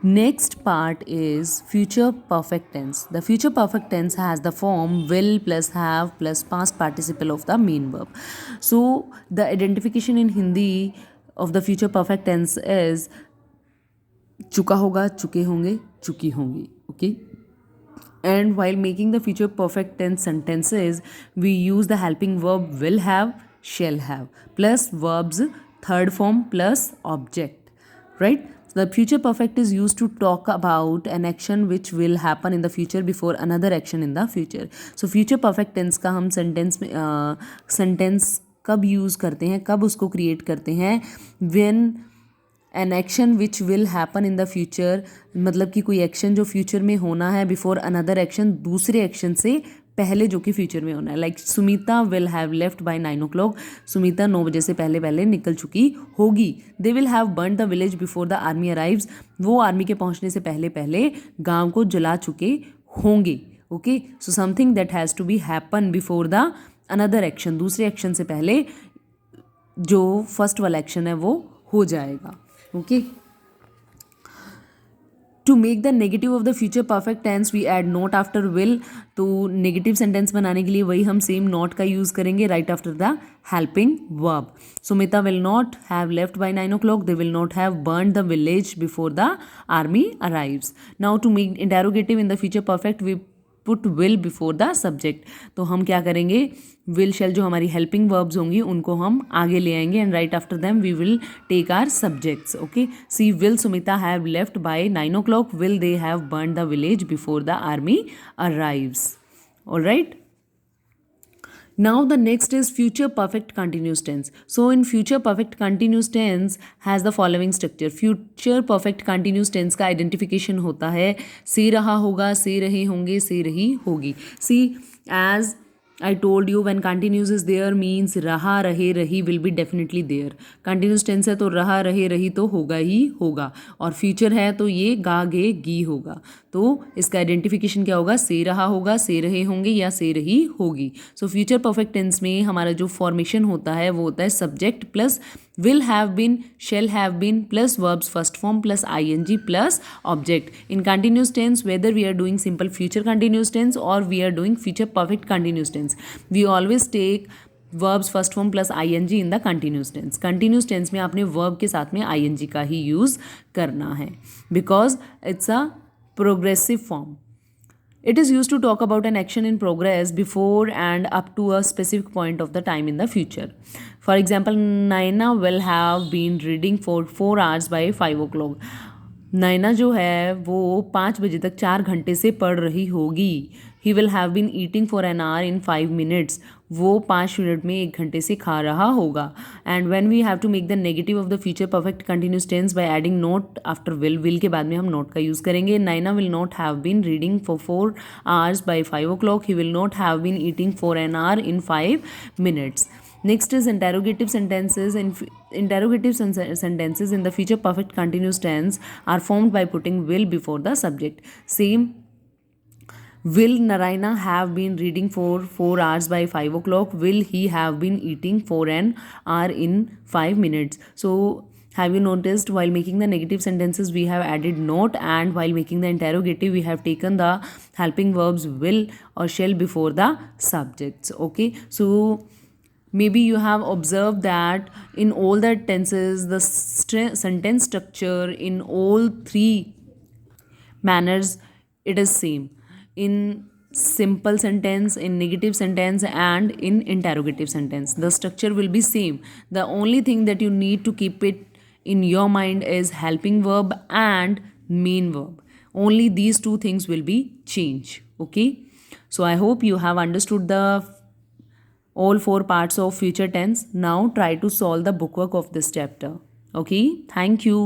Next part is future perfect tense. The future perfect tense has the form will plus have plus past participle of the main verb. So the identification in Hindi of the future perfect tense is चुका होगा, चुके होंगे, चुकी होंगी. Okay. And while making the future perfect tense sentences, we use the helping verb will have, shall have, plus verbs third form plus object, right? The future perfect is used to talk about an action which will happen in the future before another action in the future. So future perfect tense का हम sentence में sentence कब use करते हैं, कब उसको create करते हैं, when an action which will happen in the future, मतलब कि कोई एक्शन जो फ्यूचर में होना है बिफोर अनदर एक्शन, दूसरे एक्शन से पहले जो कि फ्यूचर में होना है. Like Sumita will have left by 9 o'clock. Sumita 9 बजे से पहले पहले निकल चुकी होगी. They will have burn the village before the army arrives. वो आर्मी के पहुंचने से पहले पहले गांव को जला चुके होंगे. Okay, so something that has to be happen before the another action, दूसरे एक्शन से पहले जो फर्स्ट वाला एक्शन है वो हो जाएगा. Okay. To make the negative of the future perfect tense we add not after will. तो negative sentence बनाने के लिए वही हम same not का use करेंगे right after the helping verb. Sumita will not have left by 9 o'clock. They will not have burned the village before the army arrives. Now to make interrogative in the future perfect we put will before the subject. तो हम क्या करेंगे, will shell जो हमारी helping verbs होंगी उनको हम आगे ले आएंगे and right after them we will take our subjects. Okay, see will Sumita have left by 9 o'clock. Will they have burn the village before the army arrives. Alright. Now the next is future perfect continuous tense. So in future perfect continuous tense has the following structure. Future perfect continuous tense का identification होता है से रहा होगा, से रहे होंगे, से रही होगी. See, as I told you when continuous is there means रहा रहे रही will be definitely there. Continuous tense है तो रहा रहे रही तो होगा ही होगा, और future है तो ये गा गे गी होगा. तो इसका आइडेंटिफिकेशन क्या होगा, से रहा होगा, से रहे होंगे या से रही होगी. सो फ्यूचर परफेक्ट टेंस में हमारा जो फॉर्मेशन होता है वो होता है subject plus will have been, shall have been plus verbs first form plus ing plus object. In continuous tense, whether we are doing simple future continuous tense or we are doing future perfect continuous tense, we always take verbs first form plus ing in the continuous tense. Continuous tense में आपने verb के साथ में ing का ही use करना है because it's a progressive form. It is used to talk about an action in progress before and up to a specific point of the time in the future. For example, Naina will have been reading for 4 hours by 5 o'clock. नैना जो है वो 5 बजे तक 4 घंटे से पढ़ रही होगी. He will have been eating for an hour in 5 minutes. वो 5 मिनट में 1 घंटे से खा रहा होगा. And when we have to make the negative of the future perfect continuous tense by adding not after will के बाद में हम नोट का यूज़ करेंगे. Naina will not have been reading for 4 hours by 5 o'clock. He will not have been eating for an hour in 5 minutes. Next is interrogative sentences. Interrogative sentences in the future perfect continuous tense are formed by putting will before the subject. Same. Will Narayana have been reading for 4 hours by 5 o'clock? Will he have been eating for an hour in 5 minutes? So have you noticed while making the negative sentences we have added not, and while making the interrogative we have taken the helping verbs will or shall before the subjects. Okay, so maybe you have observed that in all the tenses the sentence structure in all 3 manners it is same. In simple sentence, in negative sentence and in interrogative sentence the structure will be same. The only thing that you need to keep it in your mind is helping verb and main verb. Only these 2 things will be changed. Okay, so I hope you have understood the all 4 parts of future tense. Now try to solve the bookwork of this chapter. Okay, thank you.